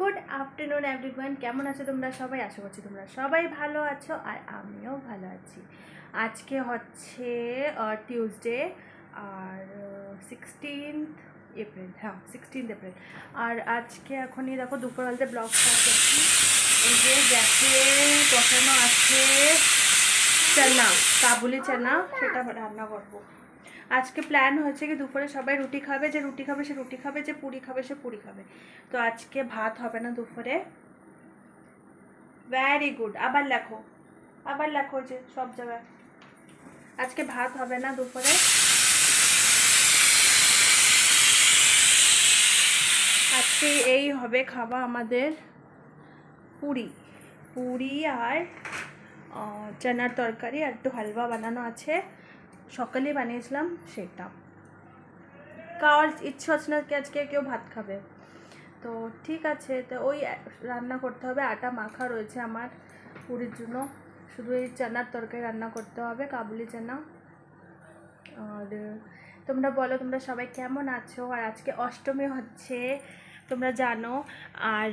Good afternoon everyone, কেমন আছো তোমরা সবাই? আশা করছি তোমরা সবাই ভালো আছো আর আমিও ভালো আছি। আজকে হচ্ছে টিউসডে আর 16th এপ্রিল, হ্যাঁ 16th এপ্রিল। আর আজকে এখনই দেখো দুপুরবেলাতে ব্লগ স্টার্ট করছি। এই যে গ্যাসে বসানো আছে চানা, কাবুলি চানা, সেটা রান্না করবো। আজকে প্ল্যান হয়েছে কি দুপুরে সবাই রুটি খাবে, যে রুটি খাবে সে রুটি খাবে, যে পুরি খাবে সে পুরি খাবে। তো আজকে ভাত হবে না দুপুরে। ভ্যারি গুড, আবার লেখো যে সব জায়গায় আজকে ভাত হবে না দুপুরে। আজকে এই হবে খাওয়া আমাদের, পুরি পুরি আর চানার তরকারি, আর একটু হালুয়া বানানো আছে, সকালে বানিয়েছিলাম সেটা। খাওয়ার ইচ্ছে হচ্ছে না কি আজকে কেউ ভাত খাবে, তো ঠিক আছে, তো ওই রান্না করতে হবে। আটা মাখা রয়েছে আমার পুরির জন্য, শুধু এই চানার তরকারি রান্না করতে হবে, কাবুলি চানা। আর তোমরা বলো তোমরা সবাই কেমন আছো? আর আজকে অষ্টমী হচ্ছে তোমরা জানো। আর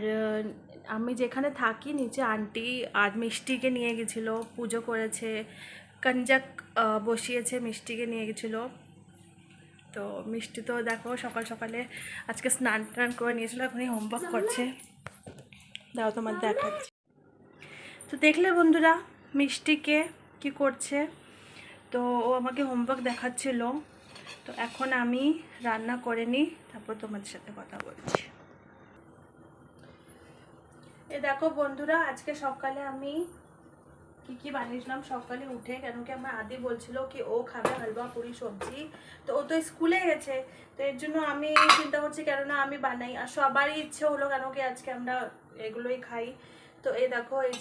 আমি যেখানে থাকি নিচে আন্টি আর মিষ্টিকে নিয়ে গেছিলো, পুজো করেছে, কঞ্জাক বসিয়েছে, মিষ্টিকে নিয়ে গেছিলো। তো মিষ্টি তো দেখো সকাল সকালে আজকে স্নান টান করে নিয়েছিল, এখনই হোমওয়ার্ক করছে। দাও তোমার দেখাচ্ছি। তো দেখলে বন্ধুরা মিষ্টিকে কি করছে, তো ও আমাকে হোমওয়ার্ক দেখাচ্ছিল। তো এখন আমি রান্না করে নিই, তারপর তোমাদের সাথে কথা বলছি। এ দেখো বন্ধুরা, আজকে সকালে আমি কি বানিয়েছিলাম সকালে উঠে, কেন কি আমার আদি বলছিল কি ও খাবে হালুয়া পুরি সবজি, তো ও তো স্কুলে গেছে, তো এর জন্য আমি চিন্তা করছি কেননা আমি বানাই। আর সবারই ইচ্ছে হলো কেন কি আজকে আমরা এগুলোই খাই। তো এই দেখো এই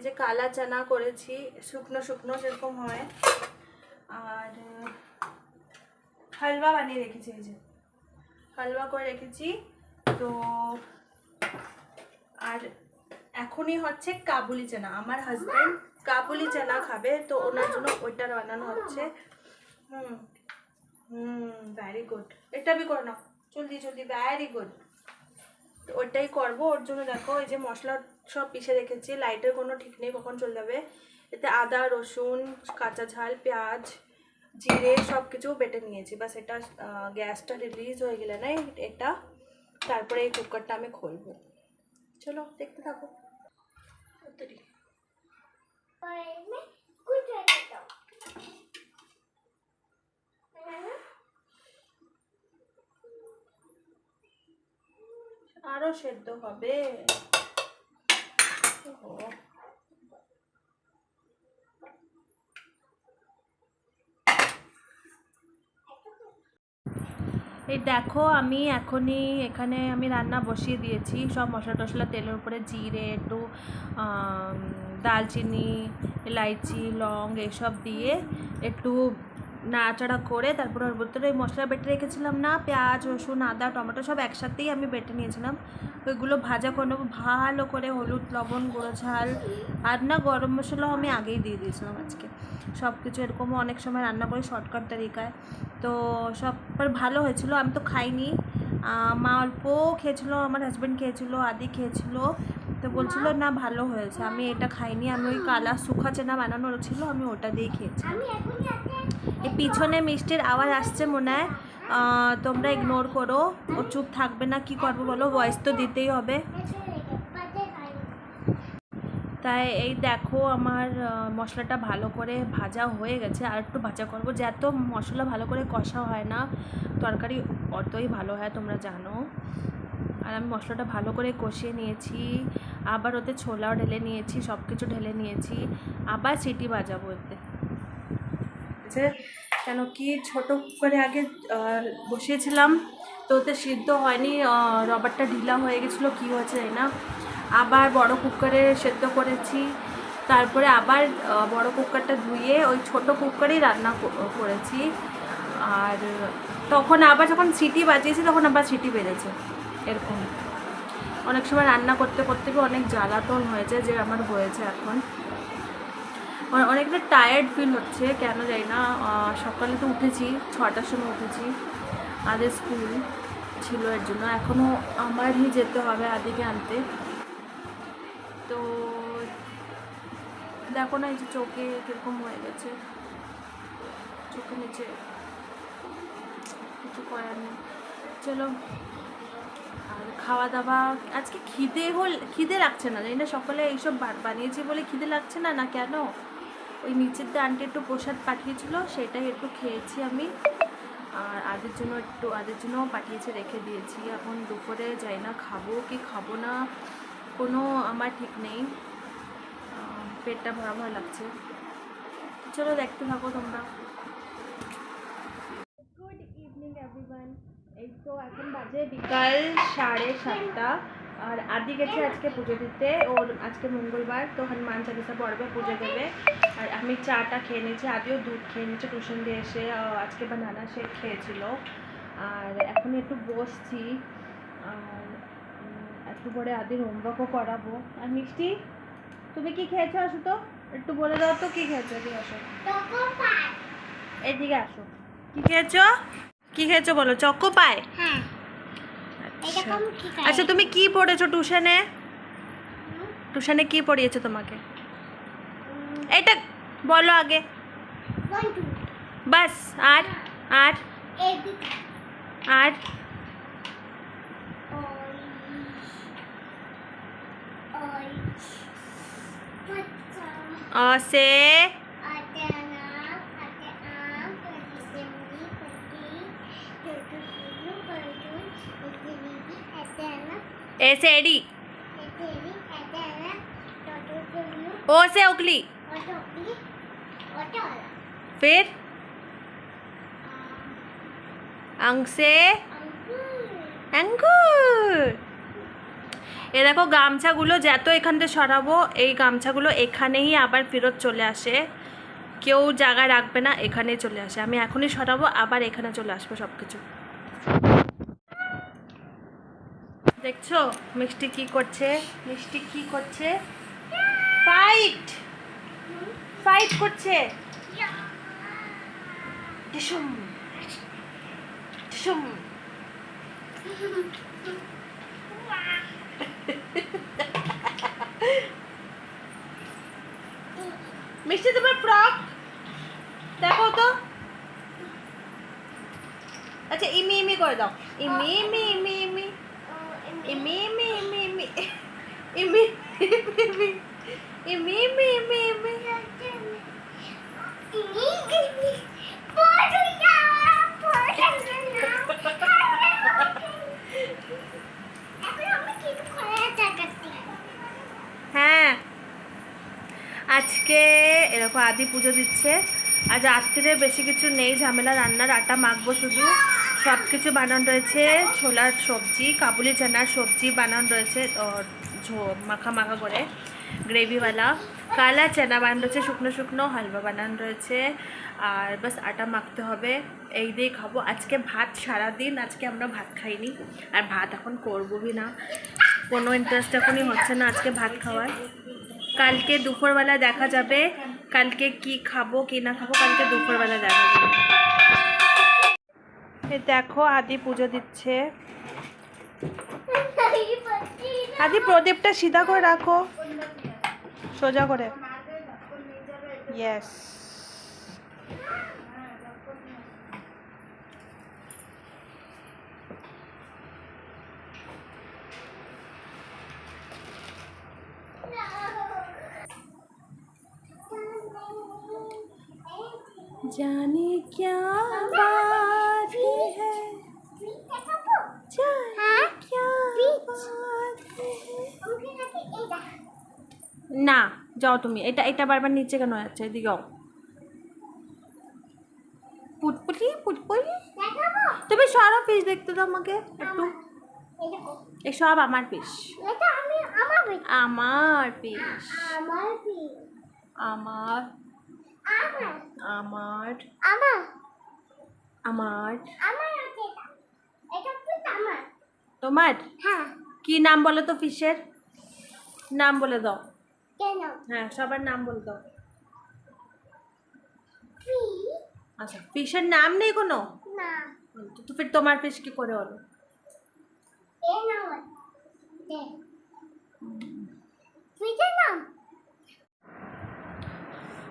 যে কালা চানা করেছি, শুকনো শুকনো যেরকম হয়, আর হালুয়া বানিয়ে রেখেছি, এই যে হালুয়া করে রেখেছি। তো আর এখনই হচ্ছে কাবুলি চানা, আমার হাজব্যান্ড কাবুলি চানা খাবে, তো ওনার জন্য ওইটা বানানো হচ্ছে। ভ্যারি গুড, এটা भी করো না, জলদি জলদি, ভ্যারি গুড। তো ওইটাই করবো ওর জন্য। দেখো এই যে মশলা সব পিষে রেখেছি, লাইটের কোনো ঠিক নেই কখন চলে যাবে। এতে আদা রসুন কাঁচা ঝাল পেঁয়াজ জিরে সব কিছু বেটে নিয়েছি, বাস এটা গ্যাসটা রিলিজ হয়ে গেলে না এটা, তারপরে এই কুকারটা আমি খুলবো। চলো দেখতে থাকো। আরো সেদ্ধ হবে। এই দেখো আমি এখনই এখানে আমি রান্না বসিয়ে দিয়েছি, সব মশলা টশলা তেলের উপরে জিরে একটু দালচিনি এলাইচি লং এইসব দিয়ে একটু নাড়াচাড়া করে, তারপরে ওর ভিতরে ওই মশলা বেটে রেখেছিলাম না, পেঁয়াজ রসুন আদা টমেটো সব একসাথেই আমি বেটে নিয়েছিলাম, ওইগুলো ভাজা করে নেবো ভালো করে, হলুদ লবণ গুঁড়ো ঝাল আর না গরম মশলাও আমি আগেই দিয়ে দিয়েছিলাম। আজকে সব কিছু এরকমও অনেক সময় রান্না করি শর্টকাট তরিকায়, তো সব ভালো হয়েছিল। আমি তো খাইনি, মা অল্প খেয়েছিল, আমার হাজব্যান্ড খেয়েছিল, আদি খেয়েছিল, তো বলছিল না ভালো হয়েছে। আমি এটা খাইনি, আমি ওই কালা শুকা চেনা বানানো ছিল, আমি ওটা দিয়েই খেয়েছি। এই পিছনে মিষ্টির আওয়াজ আসছে মনে হয়, তোমরা ইগনোর করো, ও চুপ থাকবে না, কি করবো বলো, ভয়েস তো দিতেই হবে। তাই এই দেখো আমার মশলাটা ভালো করে ভাজা হয়ে গেছে, আর একটু ভাজা করবো, যে এত মশলা ভালো করে কষা হয় না তরকারি অতই ভালো হয় তোমরা জানো। আর আমি মশলাটা ভালো করে কষিয়ে নিয়েছি, আবার ওতে ছোলাও ঢেলে নিয়েছি, সব কিছু ঢেলে নিয়েছি, আবার সিটি বাজাবো এতে। কেন কি ছোটো করে আগে বসিয়েছিলাম, তো ওতে সিদ্ধ হয়নি, রবারটা ঢিলা হয়ে গেছিলো, কী হয়েছে জানি না। আবার বড় কুকারে সেদ্ধ করেছি, তারপরে আবার বড় কুকারটা ধুয়ে ওই ছোট কুকারেই রান্না করেছি। আর তখন আবার যখন সিটি বাজিয়েছি তখন আবার সিটি বেজেছে। এরকম অনেক সময় রান্না করতে করতে অনেক জ্বালাতন হয়েছে, যে আমার হয়েছে এখন। অনেকটা টায়ার্ড ফিল হচ্ছে কেন জানি না। সকালে তো উঠেছি 6টার সময় উঠেছি, আদের স্কুল, ছিল এর জন্য। এখনও আমারই যেতে হবে আদিকে আনতে। তো দেখো না এই যে চোখে কীরকম হয়ে গেছে, চোখে নিচে, কিছু করার নেই। চলো, আর খাওয়া দাওয়া আজকে খিদে লাগছে না, জানি না সকালে এইসব বানিয়েছি বলে খিদে লাগছে না, না কেন। ওই নিচের দিয়ে আন্টি একটু প্রসাদ পাঠিয়েছিল, সেটাই একটু খেয়েছি আমি। আর আদের জন্যও পাঠিয়েছে, রেখে দিয়েছি। এখন দুপুরে যাই না, খাবো কি খাবো না কোনো আমার ঠিক নেই, পেটটা ভরা ভরা লাগছে। চলো দেখতে থাকো তোমরা। Good evening everyone. এই তো এখন বাজে বিকাল 7:30, আর আদি গেছে আজকে পুজো দিতে। ওর আজকে মঙ্গলবার, তো হনুমান চালিসা পড়বে, পুজো দেবে। আর আমি চাটা খেয়ে নিয়েছি, আদিও দুধ খেয়ে নিয়েছে টিউশন দিয়ে এসে, আজকে বানানা শেক খেয়েছিল। আর এখন একটু বসছি, আর একটু পরে আদির হোমওয়ার্কও করাবো। আর মিষ্টি, তুমি কি খেয়েছো? আসো তো, একটু বলে দাও তো কি খেয়েছো। এদিকে আসো, এদিকে আসো। কি খেয়েছো? কি খেয়েছো বলো। চকো পায়? হ্যাঁ। আচ্ছা, তুমি কি পড়েছো টিউশনে? টিউশনে কি পড়িয়েছো তোমাকে? এটা বলো আগে। বাস। আর আর আর से ऐसे एडी, ओ से उगली, फिर अंग से अंगूर। এ দেখো গামছাগুলো যত এখান থেকে সরাবো, এই গামছাগুলো এখানেই আবার ফেরত চলে আসে, কেউ জায়গা রাখবে না, এখানেই চলে আসে। আমি এখনই সরাবো, আবার এখানে চলে আসবে সব কিছু। দেখছো মিষ্টি কি করছে? মিষ্টি কি করছে? ফাইট ফাইট করছে। টিসুম টিসুম। মিষ্টি তোমার ফ্রক দেখো তো। আচ্ছা, ইমি ইমি করে দাও। ইমি ইমি ইমি ইমি ইমি ইমি ইমি ইমি ইমি ইমি ইমি ইমি ইমি। হ্যাঁ, আজকে এরকম আদি পুজো দিচ্ছে। আজ রাত্রিরে বেশি কিছু নেই ঝামেলা, রান্নার আটা মাখবো শুধু। সব কিছু বানানো রয়েছে, ছোলার সবজি, কাবুলি চানার সবজি বানানো রয়েছে, মাখা মাখা করে গ্রেভিওয়ালা। কালা চানা বানানো রয়েছে, শুকনো শুকনো হালুয়া বানানো রয়েছে। আর বাস আটা মাখতে হবে, এই দিয়ে খাবো আজকে ভাত। সারাদিন আজকে আমরা ভাত খাইনি, আর ভাত এখন করবোই না, কোনো ইন্টারেস্ট এখনই হচ্ছে না আজকে ভাত খাওয়ার। কালকে দুপুরবেলা দেখা যাবে, কালকে কি খাবো কি না খাবো কালকে দুপুরবেলা দেখা যাবে। দেখো আদি পুজো দিচ্ছে। আদি প্রদীপটা সিধা করে রাখো, সোজা করে। ইয়েস। जाने क्या बात है, जाने क्या बात है। না যাও তুমি, এটা বারবার নিচে কেন যাচ্ছে? এদিকে যাও। পুটপুটি পুটপুটি, তুমি সরো, পিস দেখতে দাও আমাকে একটু। এই সব আমার পিস, আমার পিস, আমার আমার আমার তোমার। কি নাম বলো তো? ফিশের নাম বলে দাও। হ্যাঁ, সবার নাম বলে দাও। আচ্ছা, ফিশের নাম নেই কোনো? তো ফির তোমার ফিশ কি করে হলো?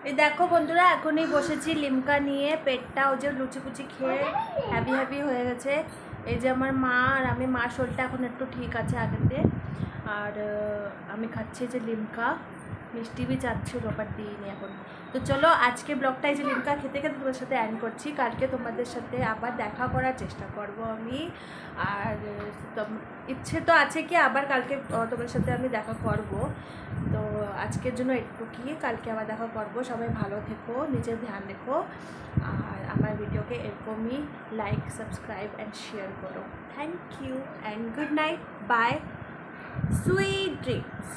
এই দেখো বন্ধুরা, এখনই বসেছি লিমকা নিয়ে। পেটটা ও যে লুচি ফুচি খেয়ে হ্যাভি হ্যাভি হয়ে গেছে। এই যে আমার মা আর আমি, মা শরীরটা এখন একটু ঠিক আছে আগেতে। আর আমি খাচ্ছি যে লিমকা, মিষ্টি বি চাচ্ছিল বাট দিইনি এখন। তো চলো আজকে ব্লগটা এই যে লিমকা খেতে খেতে তোমাদের সাথে অ্যাড করছি। কালকে তোমাদের সাথে আবার দেখা করার চেষ্টা করব আমি। আর ইচ্ছে তো আছে কি আবার কালকে তোমাদের সাথে আমি দেখা করব। তো আজকের জন্য একটুকুই, কালকে আবার দেখা করব। সবাই ভালো থেকো, নিজের ধ্যান রেখো, আর আমার ভিডিওকে এরকমই লাইক, সাবস্ক্রাইব অ্যান্ড শেয়ার করো। Thank you and good night, bye, sweet dreams.